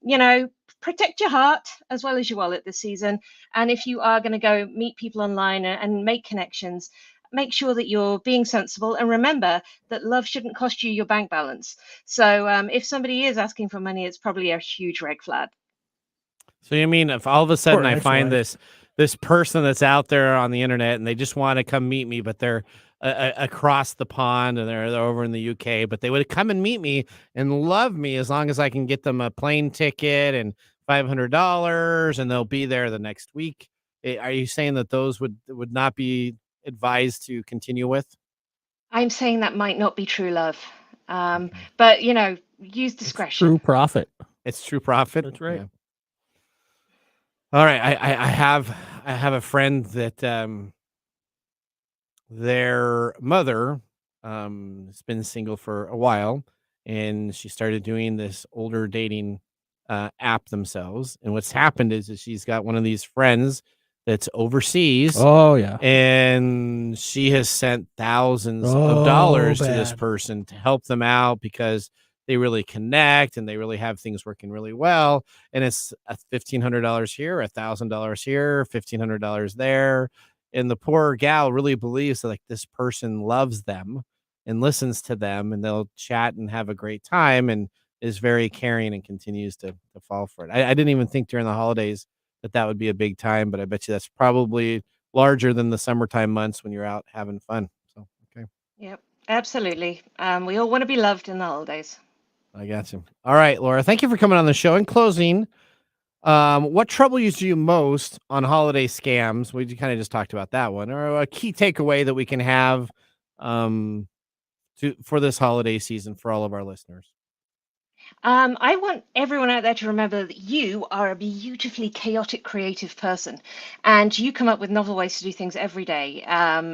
protect your heart as well as your wallet this season. And if you are going to go meet people online and make connections, make sure that you're being sensible, and remember that love shouldn't cost you your bank balance. So if somebody is asking for money, it's probably a huge red flag. So you mean if all of a sudden I find this person that's out there on the internet and they just want to come meet me, but they're across the pond and they're over in the UK, but they would come and meet me and love me as long as I can get them a plane ticket and $500 and they'll be there the next week? Are you saying that those would not be advised to continue with? I'm saying that might not be true love, but use discretion. It's true profit. It's true profit. That's right. Yeah. All right, I have a friend that their mother has been single for a while, and she started doing this older dating app themselves. And what's happened is she's got one of these friends that's overseas. Oh yeah. And she has sent thousands of dollars to this person to help them out because they really connect and they really have things working really well. And it's $1,500 here, $1,000 here, $1,500 there. And the poor gal really believes that this person loves them and listens to them, and they'll chat and have a great time, and is very caring and continues to fall for it. I didn't even think during the holidays that would be a big time, but I bet you that's probably larger than the summertime months when you're out having fun. So, okay. Yep, absolutely. We all want to be loved in the holidays. I got you. All right, Laura, thank you for coming on the show. In closing, what troubles you most on holiday scams? We kind of just talked about that one, or a key takeaway that we can have for this holiday season for all of our listeners. I want everyone out there to remember that you are a beautifully chaotic, creative person, and you come up with novel ways to do things every day.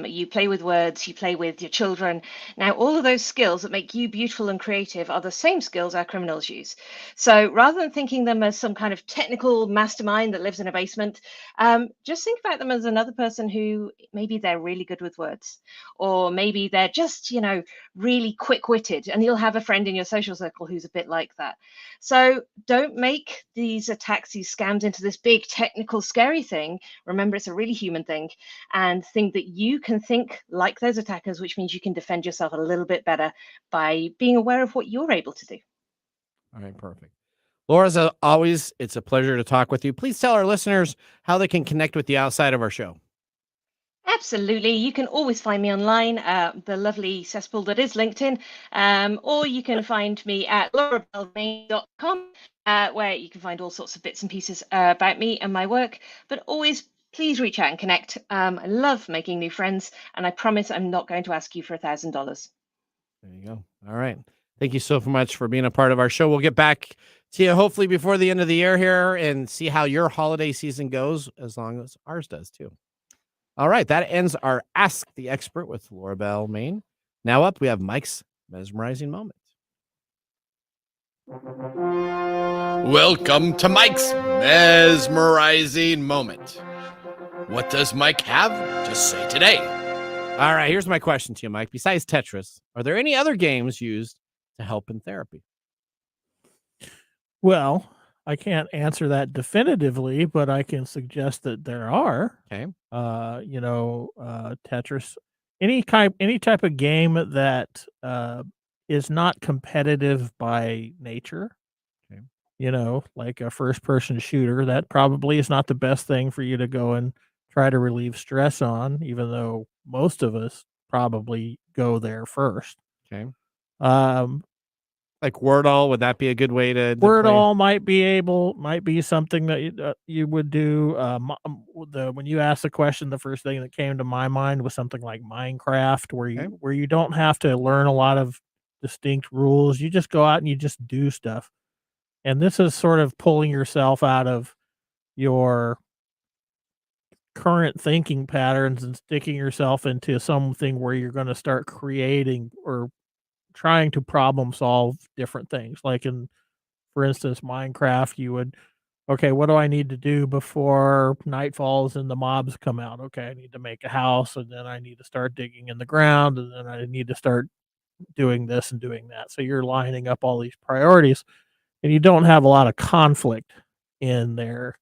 You play with words, you play with your children. Now, all of those skills that make you beautiful and creative are the same skills our criminals use. So rather than thinking them as some kind of technical mastermind that lives in a basement, just think about them as another person who maybe they're really good with words, or maybe they're just, really quick-witted, and you'll have a friend in your social circle who's a bit like like that. So don't make these attacks, these scams, into this big technical scary thing. Remember, it's a really human thing, and think that you can think like those attackers, which means you can defend yourself a little bit better by being aware of what you're able to do. All right, perfect. Laura, as always, it's a pleasure to talk with you. Please tell our listeners how they can connect with you outside of our show. Absolutely. You can always find me online, the lovely cesspool that is LinkedIn, or you can find me at laurabellmain.com, where you can find all sorts of bits and pieces about me and my work. But always, please reach out and connect. I love making new friends, and I promise I'm not going to ask you for $1,000. There you go. All right. Thank you so much for being a part of our show. We'll get back to you hopefully before the end of the year here and see how your holiday season goes, as long as ours does too. All right, that ends our Ask the Expert with Laura Bell Main. Now up, we have Mike's mesmerizing moment. Welcome to Mike's mesmerizing moment. What does Mike have to say today? All right, here's my question to you, Mike. Besides Tetris, are there any other games used to help in therapy? Well, I can't answer that definitively, but I can suggest that there are. Okay. Tetris, any type of game that is not competitive by nature. Okay. Like a first-person shooter, that probably is not the best thing for you to go and try to relieve stress on, even though most of us probably go there first. Okay. Like Wordle, would that be a good way to Wordle might be something that you would do. When you asked the question, the first thing that came to my mind was something like Minecraft, where you don't have to learn a lot of distinct rules. You just go out and you just do stuff. And this is sort of pulling yourself out of your current thinking patterns and sticking yourself into something where you're going to start creating or trying to problem solve different things. Like for instance, Minecraft, you would, okay, what do I need to do before night falls and the mobs come out? Okay, I need to make a house, and then I need to start digging in the ground, and then I need to start doing this and doing that. So you're lining up all these priorities, and you don't have a lot of conflict in there,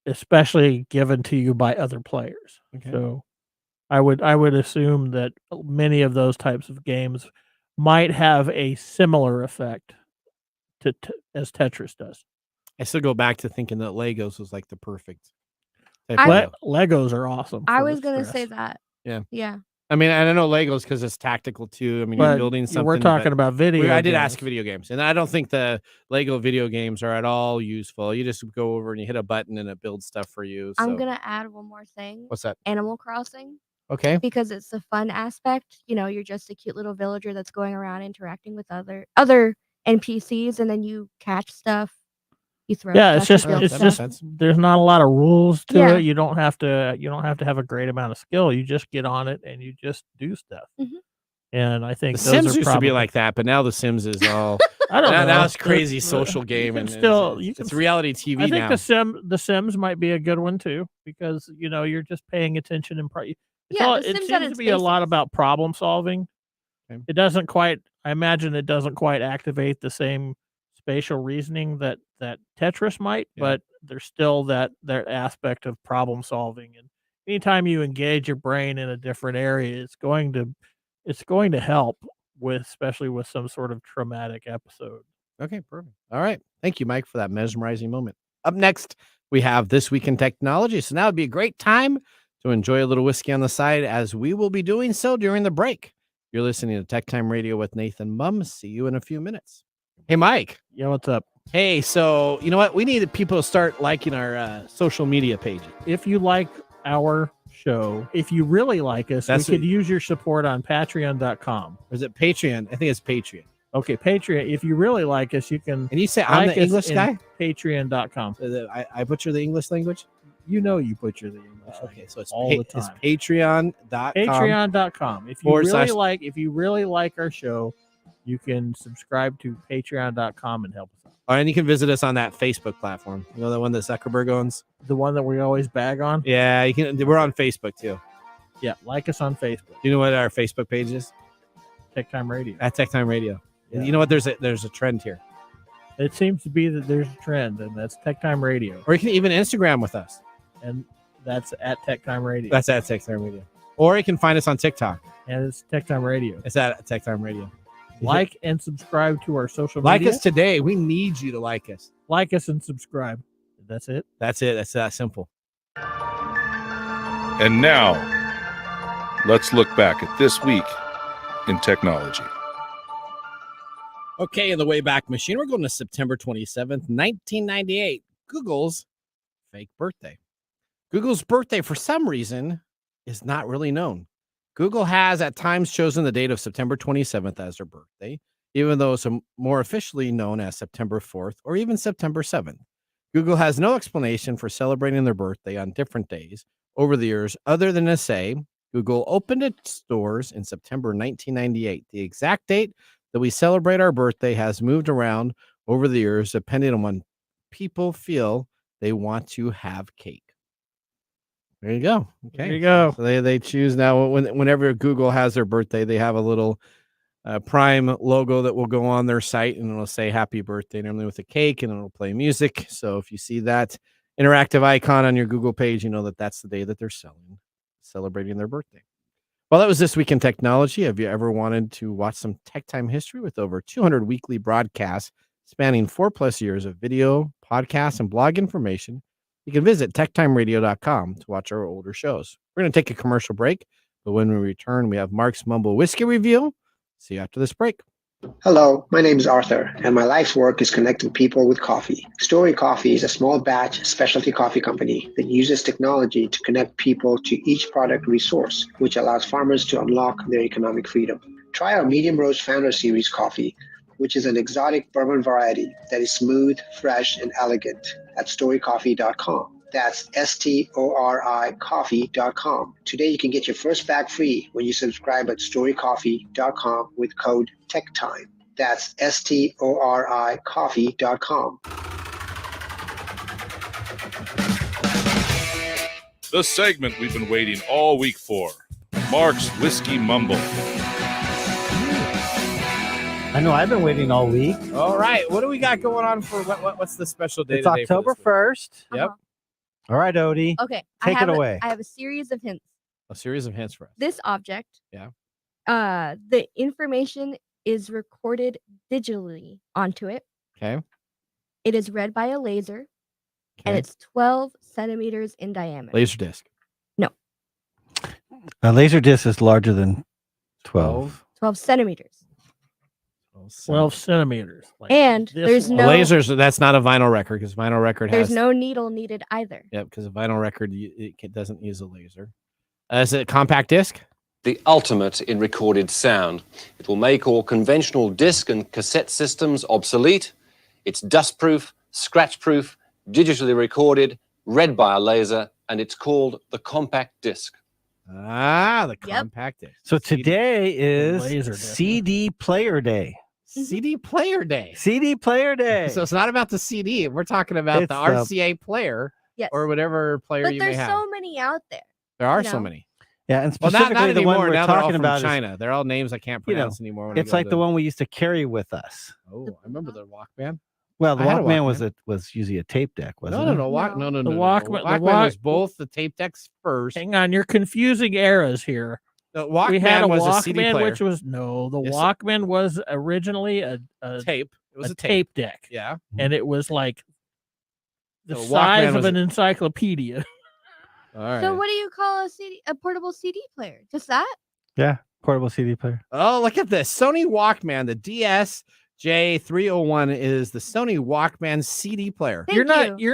especially given to you by other players. Okay. So I would assume that many of those types of games might have a similar effect as Tetris does. I still go back to thinking that Legos was like the perfect type Legos are awesome. I was going to say that. Yeah. Yeah. I mean, I don't know Legos because it's tactical too. I mean, you're building something. We're talking about video. I did ask video games, and I don't think the Lego video games are at all useful. You just go over and you hit a button and it builds stuff for you. So. I'm going to add one more thing. What's that? Animal Crossing. Okay. Because it's the fun aspect. You're just a cute little villager that's going around interacting with other NPCs, and then you catch stuff. You throw. Yeah, it's just sense. There's not a lot of rules to Yeah. it. You don't have to have a great amount of skill. You just get on it and you just do stuff. Mhm. And I think The those Sims are used to be like that, but now the Sims is all. I don't know. Now it's crazy social game, and it's reality TV I think now. the Sims might be a good one too, because you're just paying attention and Yeah, it The Sims seems at to its be a lot basics. about problem solving. Okay. It doesn't quite. I imagine it doesn't quite activate the same spatial reasoning that Tetris might, Yeah. but there's still that aspect of problem solving. And anytime you engage your brain in a different area, it's going to help especially with some sort of traumatic episode. Okay, perfect. All right. Thank you, Mike, for that mesmerizing moment. Up next, we have This Week in Technology. So now would be a great time to enjoy a little whiskey on the side, as we will be doing so during the break. You're listening to TechTime Radio with Nathan Mumm. See you in a few minutes. Hey, Mike. Yeah, what's up? Hey, so you know what? We need people to start liking our social media page. If you like our show, if you really like us, we could use your support on patreon.com. Or is it Patreon? I think it's Patreon. Okay, Patreon. If you really like us, you can. And you say I'm the English guy? Patreon.com. I butcher the English language? You butcher the English language. Okay, so it's all the time. It's Patreon.com. Patreon.com. If you really like our show, you can subscribe to patreon.com and help us out. And you can visit us on that Facebook platform. You know, the one that Zuckerberg owns? The one that we always bag on? Yeah, you can. We're on Facebook too. Yeah, like us on Facebook. Do you know what our Facebook page is? TechTime Radio. At TechTime Radio. You know what? There's a trend here. It seems to be that there's a trend, and that's TechTime Radio. Or you can even Instagram with us. And that's at TechTime Radio. That's at TechTime Radio. Or you can find us on TikTok. And it's TechTime Radio. It's at TechTime Radio. Like and subscribe to our social media. media. Like us today. We need you to like us. Like us and subscribe. That's it. That's it. That's that simple. And now, let's look back at this week in technology. Okay, in the Wayback Machine, we're going to September 27th, 1998. Google's fake birthday. Google's birthday, for some reason, is not really known. Google has at times chosen the date of September 27th as their birthday, even though it's more officially known as September 4th or even September 7th. Google has no explanation for celebrating their birthday on different days over the years, other than to say Google opened its doors in September 1998. The exact date that we celebrate our birthday has moved around over the years, depending on when people feel they want to have cake. There you go. Okay. There you go. So they choose now. Whenever Google has their birthday, they have a little Prime logo that will go on their site, and it'll say "Happy Birthday," normally with a cake, and it'll play music. So if you see that interactive icon on your Google page, you know that that's the day that they're celebrating their birthday. Well, that was This Week in Technology. Have you ever wanted to watch some tech time history with over 200 weekly broadcasts spanning 4+ years of video, podcasts, and blog information? You can visit techtimeradio.com to watch our older shows. We're going to take a commercial break, but when we return, we have Mark's Mumble Whiskey Review. See you after this break. Hello, my name is Arthur, and my life's work is connecting people with coffee. Story Coffee is a small batch specialty coffee company that uses technology to connect people to each product resource, which allows farmers to unlock their economic freedom. Try our Medium Roast Founder Series coffee, which is an exotic bourbon variety that is smooth, fresh, and elegant at storycoffee.com. That's STORI coffee.com. Today you can get your first bag free when you subscribe at storycoffee.com with code TechTime. That's STORI coffee.com. The segment we've been waiting all week for. Mark's Whiskey Mumble. I know I've been waiting all week. All right. What do we got going on for what's the special day It's today? October 1st. Yep. All right, Odie. Okay. Take it away. I have a series of hints. A series of hints for us. This object. Yeah. The information is recorded digitally onto it. Okay. It is read by a laser, and it's 12 centimeters in diameter. Laser disc. No. A laser disc is larger than 12. 12 centimeters. 12 centimeters. And there's no lasers. That's not a vinyl record because vinyl record there's has no needle needed either. Yep, because a vinyl record it doesn't use a laser. Is it a compact disc? The ultimate in recorded sound. It will make all conventional disc and cassette systems obsolete. It's dustproof, scratch-proof, digitally recorded, read by a laser, and it's called the compact disc. The compact disc. So today is laser disc. CD player day. CD player day. CD player day. So it's not about the CD. We're talking about the RCA player or whatever player you may have. But there's so many out there. There are so many. Yeah, and specifically not the one anymore. we're Now talking about China. They're all names I can't pronounce anymore. When it's like the one we used to carry with us. Oh, I remember the Walkman. Well, the Walkman was usually a tape deck, wasn't it? No. The Walkman was both the tape decks first. Hang on, you're confusing eras here. The Walkman we had a was Walkman, a CD player. which was Walkman was originally a tape. It was a tape deck. Yeah, and it was like the Walkman size of was an encyclopedia. All right. So what do you call a portable CD player? Just that? Yeah, portable CD player. Oh, look at this Sony Walkman. The DSJ301 is the Sony Walkman CD player. You're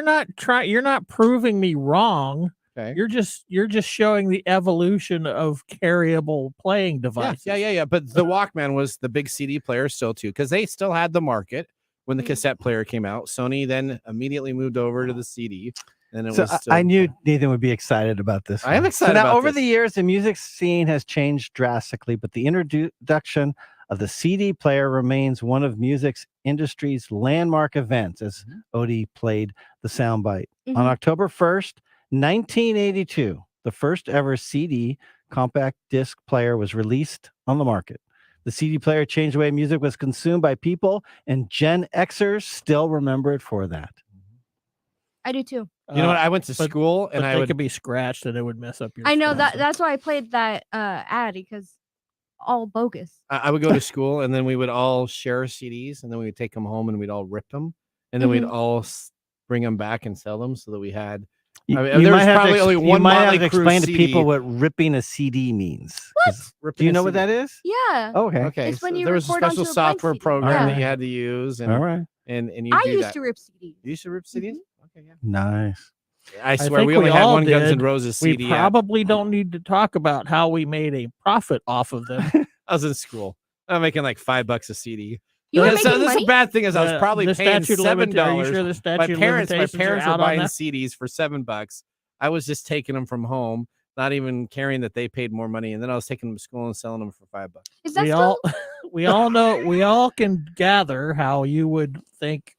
not proving me wrong. Okay. You're just showing the evolution of carryable playing devices. Yeah. But the Walkman was the big CD player still too, because they still had the market when the cassette player came out. Sony then immediately moved over to the CD. And it was still... I knew Nathan would be excited about this. I am excited now, about over this. the years, the music scene has changed drastically, but the introduction of the CD player remains one of music's industry's landmark events, as Odie played the soundbite. On October 1st, 1982, the first ever CD compact disc player was released on the market. The CD player changed the way music was consumed by people, and Gen Xers still remember it for that. I do too. You know what? I went to school and they could be scratched and it would mess up your. I know screen. that's why I played that ad because all bogus. I would go to school and then we would all share CDs and then we would take them home and we'd all rip them and then we'd all bring them back and sell them so that we had. You there was probably only one. You might have Motley to Crue explain CD. to people what ripping a CD means. What? Do you know what that is? Yeah. Okay. Okay. It's when so you there was a record onto special a blank software CD. program Yeah. that you had to use, and All right. and you I do used that. to rip CDs. You used to rip CDs. Okay, yeah. Nice. I swear think we only had all one Guns N' did. Roses CD. We probably don't need to talk about how we made a profit off of them. I was in school. I'm making like $5 a CD. You were so making this is money? the bad thing is I was probably the paying statute limit- are you $7. sure the statute my parents limitations are were out on buying that? CDs for $7. I was just taking them from home, not even caring that they paid more money, and then I was taking them to school and selling them for $5. Is that we still? all we all know we all can gather how you would think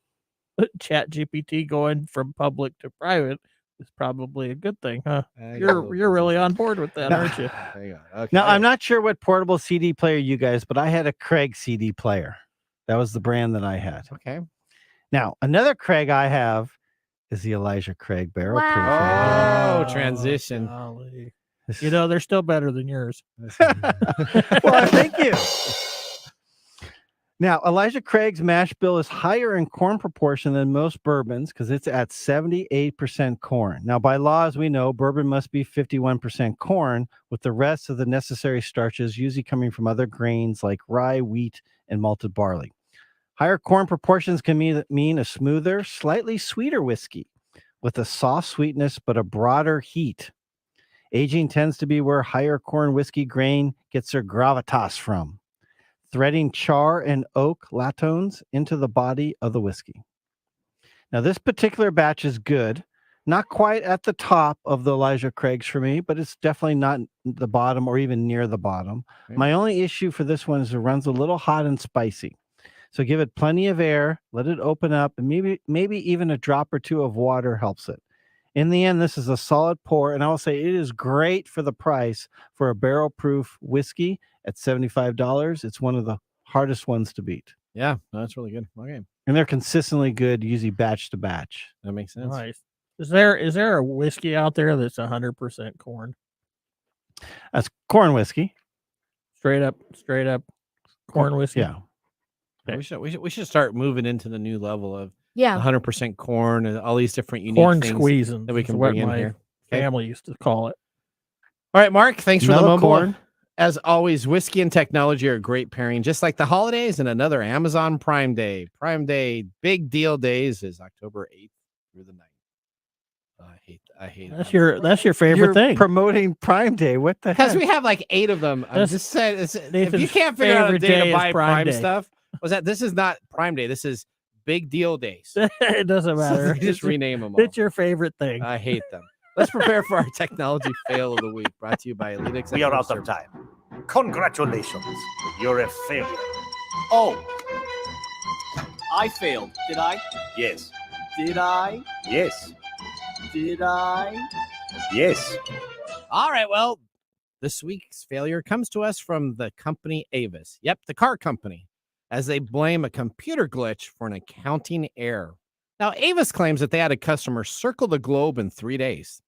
ChatGPT going from public to private is probably a good thing, huh? You're really on board with that, aren't you? There you go. Okay. Now, I'm not sure what portable CD player you guys, but I had a Craig CD player. That was the brand that I had. Okay. Now, another Craig I have is the Elijah Craig barrel proof. Oh, transition. Golly. You know, they're still better than yours. Well, thank you. Now, Elijah Craig's mash bill is higher in corn proportion than most bourbons because it's at 78% corn. Now, by law, as we know, bourbon must be 51% corn, with the rest of the necessary starches usually coming from other grains like rye, wheat, and malted barley. Higher corn proportions can mean a smoother, slightly sweeter whiskey with a soft sweetness but a broader heat. Aging tends to be where higher corn whiskey grain gets their gravitas from, threading char and oak latones into the body of the whiskey. Now, this particular batch is good. Not quite at the top of the Elijah Craig's for me, but it's definitely not the bottom or even near the bottom. Okay. My only issue for this one is it runs a little hot and spicy. So give it plenty of air, let it open up, and maybe even a drop or two of water helps it. In the end, this is a solid pour, and I will say it is great for the price for a barrel-proof whiskey at $75. It's one of the hardest ones to beat. Yeah, no, that's really good. Okay. And they're consistently good, usually batch to batch. That makes sense. Nice. Is there a whiskey out there that's 100% corn? That's corn whiskey. Straight up corn whiskey. Yeah. Okay. We should start moving into the new level of 100% corn and all these different unique corn things squeezing that we can is what bring in my here. Okay. family used to call it. All right, Mark, thanks for the Mellow mobile. corn. As always, whiskey and technology are a great pairing, just like the holidays and another Amazon Prime Day. Prime Day, big deal days is October 8th through the 9th. I hate That's your favorite You're thing. promoting Prime Day. What the because heck? we have like 8 of them. I'm That's just saying, if you Nathan's can't figure out a favorite day day to is buy Prime Prime Day. stuff, this is not Prime Day. This is big deal days. It doesn't matter. Just rename them all. It's your favorite thing. I hate them. Let's prepare for our technology fail of the week, brought to you by Elite Executive We are out of Service. time. Congratulations. You're a failure. Oh, I failed. Did I? Yes. Did I? Yes. Did I? Yes. All right, well, this week's failure comes to us from the company Avis. Yep, the car company, as they blame a computer glitch for an accounting error. Now, Avis claims that they had a customer circle the globe in 3 days,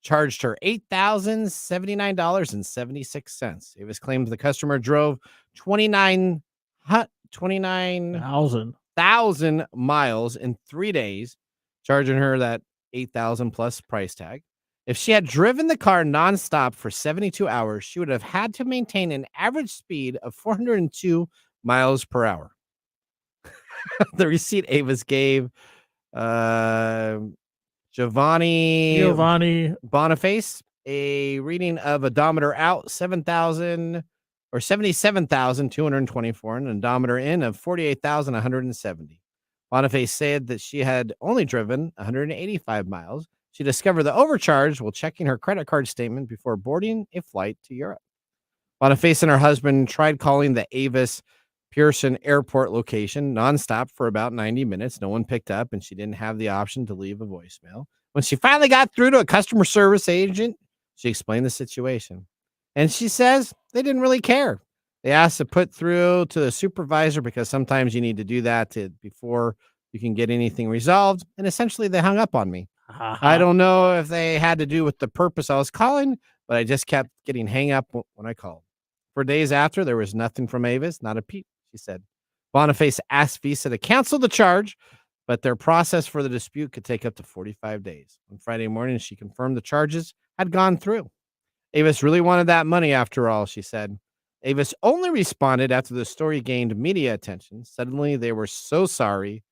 charged her $8,079.76. Avis claims the customer drove 29,000 miles in 3 days, charging her that 8,000 plus price tag. If she had driven the car nonstop for 72 hours, she would have had to maintain an average speed of 402 miles per hour. The receipt Avis gave Giovanni Boniface a reading of odometer out 77,224 and an odometer in of 48,170. Boniface said that she had only driven 185 miles. She discovered the overcharge while checking her credit card statement before boarding a flight to Europe. Boniface and her husband tried calling the Avis Pearson Airport location nonstop for about 90 minutes. No one picked up, and she didn't have the option to leave a voicemail. When she finally got through to a customer service agent, she explained the situation. And she says they didn't really care. They asked to put through to the supervisor because sometimes you need to do that before you can get anything resolved. And essentially, they hung up on me. I don't know if they had to do with the purpose I was calling, but I just kept getting hang up when I called. For days after, there was nothing from Avis, not a peep, she said. Boniface asked Visa to cancel the charge, but their process for the dispute could take up to 45 days. On Friday morning, she confirmed the charges had gone through. Avis really wanted that money after all, she said. Avis only responded after the story gained media attention. Suddenly, they were so sorry,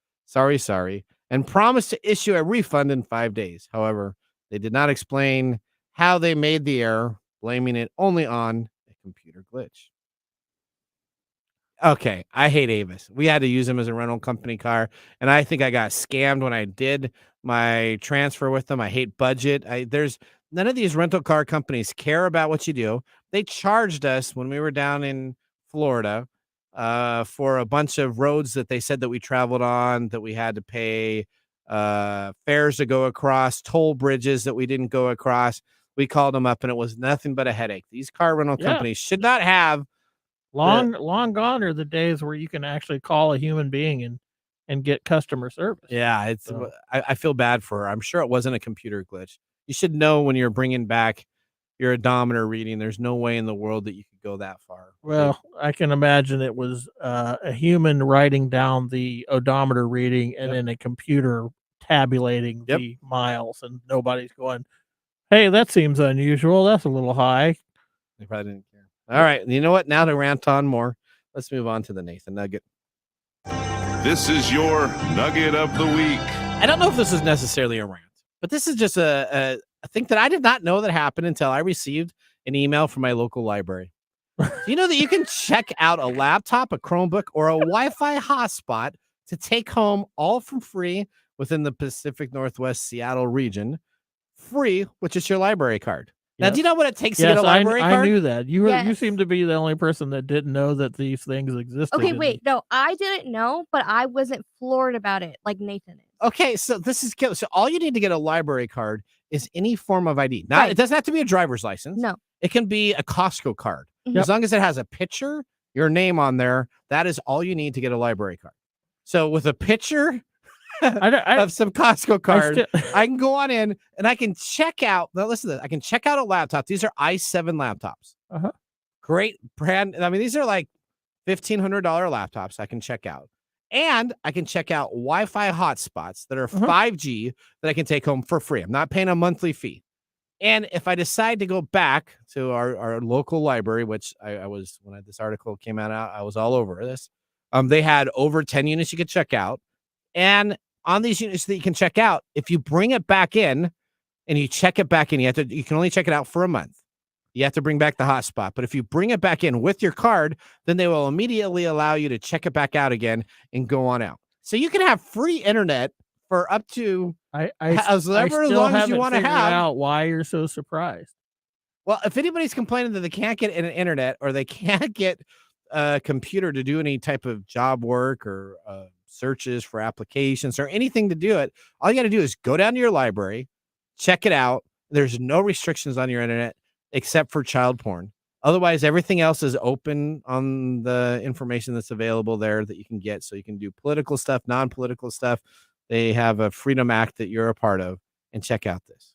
and promised to issue a refund in 5 days. However, they did not explain how they made the error, blaming it only on a computer glitch. Okay, I hate Avis. We had to use them as a rental company car, and I think I got scammed when I did my transfer with them. I hate Budget. There's none of these rental car companies care about what you do. They charged us when we were down in Florida for a bunch of roads that they said that we traveled on, that we had to pay fares to go across, toll bridges that we didn't go across. We called them up, and it was nothing but a headache. These car rental companies should not have. Long gone are the days where you can actually call a human being and get customer service. Yeah, it's. So. I feel bad for her. I'm sure it wasn't a computer glitch. You should know when you're bringing back your odometer reading. There's no way in the world that you could go that far. Well, I can imagine it was a human writing down the odometer reading and then a computer tabulating the miles, and nobody's going, "Hey, that seems unusual. That's a little high." They probably didn't care. All right. You know what? Now to rant on more, let's move on to the Nathan Nugget. This is your Nugget of the Week. I don't know if this is necessarily a rant, but this is just a thing that I did not know that happened until I received an email from my local library. Do you know that you can check out a laptop, a Chromebook, or a Wi-Fi hotspot to take home all from free within the Pacific Northwest Seattle region, free, which is your library card. Now, do you know what it takes to get a library card? I knew that. You seem to be the only person that didn't know that these things existed. Okay, wait. No, I didn't know, but I wasn't floored about it like Nathan is. Okay, so this is so all you need to get a library card is any form of ID. Now, it doesn't have to be a driver's license. No. It can be a Costco card. Mm-hmm. As long as it has a picture, your name on there, that is all you need to get a library card. So with a picture of some Costco card, I can go on in and I can check out. Now listen to this. I can check out a laptop. These are i7 laptops. Great brand. I mean, these are like $1,500 laptops I can check out. And I can check out Wi-Fi hotspots that are 5G that I can take home for free. I'm not paying a monthly fee. And if I decide to go back to our local library, which I was, when this article came out, I was all over this. They had over 10 units you could check out. And on these units that you can check out, if you bring it back in and you check it back in, you can only check it out for a month. You have to bring back the hotspot. But if you bring it back in with your card, then they will immediately allow you to check it back out again and go on out. So you can have free internet for up to as long as you want to have. Out why you're so surprised. Well, if anybody's complaining that they can't get an internet or they can't get a computer to do any type of job work or searches for applications or anything to do it, all you got to do is go down to your library, check it out. There's no restrictions on your internet except for child porn. Otherwise, everything else is open on the information that's available there that you can get. So you can do political stuff, non-political stuff. They have a Freedom Act that you're a part of, and check out this.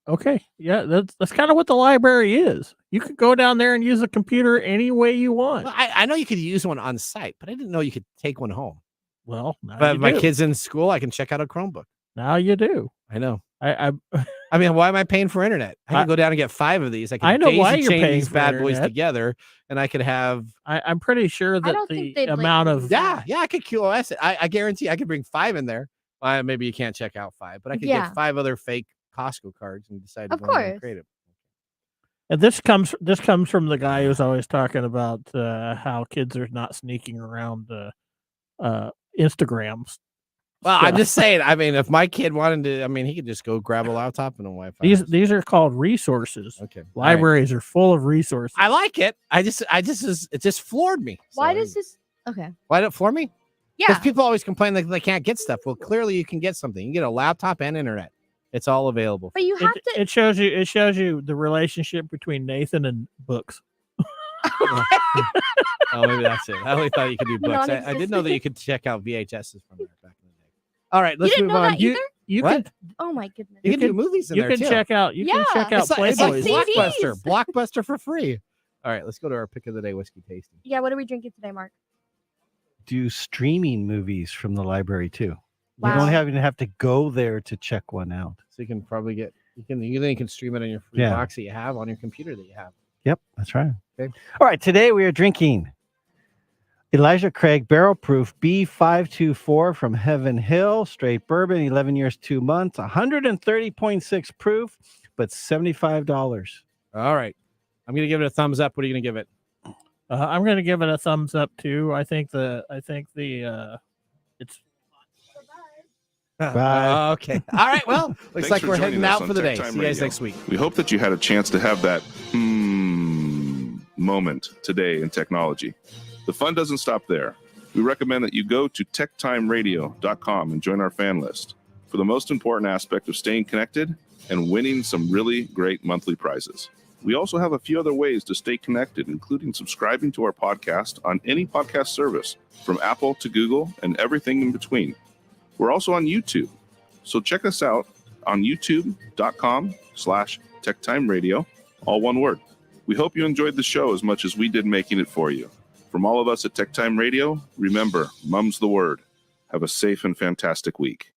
Okay. Yeah, that's kind of what the library is. You could go down there and use a computer any way you want. Well, I know you could use one on site, but I didn't know you could take one home. Well, now but you my do. kids in school, I can check out a Chromebook. Now you do. I know. I mean, why am I paying for internet? I can go down and get 5 of these. I know why you're chain paying these for bad internet. boys together, and I could have. I'm pretty sure that the amount of I could QoS it. I guarantee I could bring 5 in there. Maybe you can't check out 5, but I could get 5 other fake Costco cards and decide to create it. And this comes from the guy who's always talking about how kids are not sneaking around Instagrams. Well, I'm just saying. I mean, if my kid wanted to, I mean, he could just go grab a laptop and a Wi-Fi. These are called resources. Okay, libraries are full of resources. I like it. It just floored me. Why does this? Okay. Why did it floor me? Yeah. Because people always complain that they can't get stuff. Well, clearly you can get something. You can get a laptop and internet. It's all available. But you have to. It shows you the relationship between Nathan and books. Oh, maybe that's it. I only thought you could do books. I didn't know that you could check out VHSs from there back in the day. All right, let's didn't move know on. that either? You What? can Oh my goodness. You can do movies in you there can too. check out It's like Playboys. Blockbuster. Blockbuster for free. All right, let's go to our pick of the day, whiskey tasting. Yeah, what are we drinking today, Mark? Do streaming movies from the library too. Wow. You don't even have to go there to check one out. So you can probably get you can stream it on your free Yeah. box that you have on your computer that you have. Yep, that's right. Okay. All right, today we are drinking Elijah Craig Barrel Proof B524 from Heaven Hill, straight bourbon, 11 years, 2 months, 130.6 proof, but $75. All right. I'm going to give it a thumbs up. What are you going to give it? I'm going to give it a thumbs up too. I think it's Bye. Okay. All right. Well, looks Thanks like for we're joining heading us out on for the day. TechTime See you guys Radio. next week. We hope that you had a chance to have that moment today in technology. The fun doesn't stop there. We recommend that you go to techtimeradio.com and join our fan list for the most important aspect of staying connected and winning some really great monthly prizes. We also have a few other ways to stay connected, including subscribing to our podcast on any podcast service, from Apple to Google and everything in between. We're also on YouTube, so check us out on youtube.com/TechTimeRadio, all one word. We hope you enjoyed the show as much as we did making it for you. From all of us at TechTime Radio, remember, mum's the word. Have a safe and fantastic week.